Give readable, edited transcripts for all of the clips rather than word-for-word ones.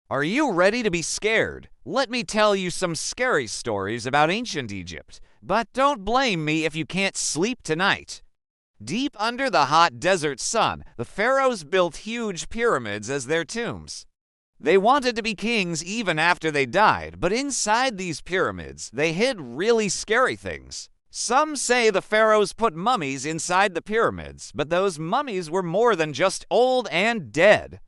Are you ready to be scared? Let me tell you some scary stories about ancient Egypt, but don't blame me if you can't sleep tonight. Deep under the hot desert sun, the pharaohs built huge pyramids as their tombs. They wanted to be kings even after they died, but inside these pyramids, they hid really scary things. Some say the pharaohs put mummies inside the pyramids, but those mummies were more than just old and dead.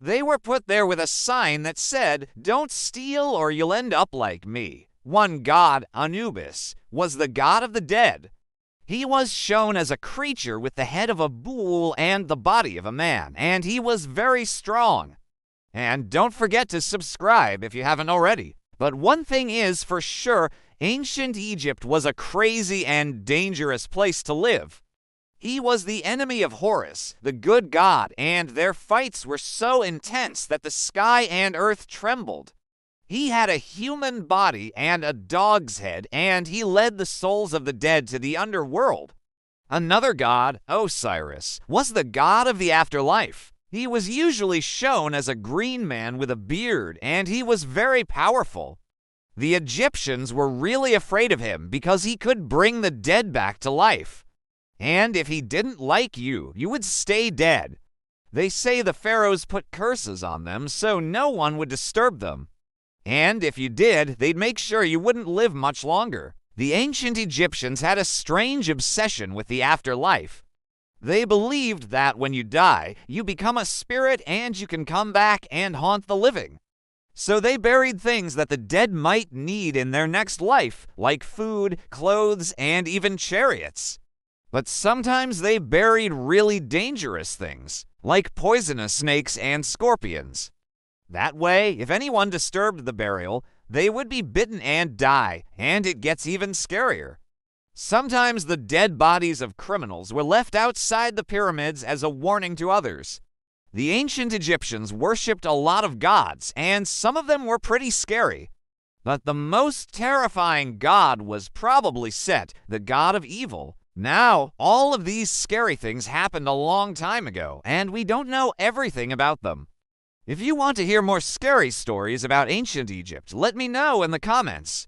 They were put there with a sign that said, "Don't steal or you'll end up like me." One god, Anubis, was the god of the dead. He was shown as a creature with the head of a bull and the body of a man, and he was very strong. And don't forget to subscribe if you haven't already. But one thing is for sure, ancient Egypt was a crazy and dangerous place to live. He was the enemy of Horus, the good god, and their fights were so intense that the sky and earth trembled. He had a human body and a dog's head, and he led the souls of the dead to the underworld. Another god, Osiris, was the god of the afterlife. He was usually shown as a green man with a beard, and he was very powerful. The Egyptians were really afraid of him because he could bring the dead back to life. And if he didn't like you, you would stay dead. They say the pharaohs put curses on them so no one would disturb them. And if you did, they'd make sure you wouldn't live much longer. The ancient Egyptians had a strange obsession with the afterlife. They believed that when you die, you become a spirit and you can come back and haunt the living. So they buried things that the dead might need in their next life, like food, clothes, and even chariots. But sometimes they buried really dangerous things, like poisonous snakes and scorpions. That way, if anyone disturbed the burial, they would be bitten and die, and it gets even scarier. Sometimes the dead bodies of criminals were left outside the pyramids as a warning to others. The ancient Egyptians worshipped a lot of gods, and some of them were pretty scary. But the most terrifying god was probably Set, the god of evil. Now, all of these scary things happened a long time ago, and we don't know everything about them. If you want to hear more scary stories about ancient Egypt, let me know in the comments.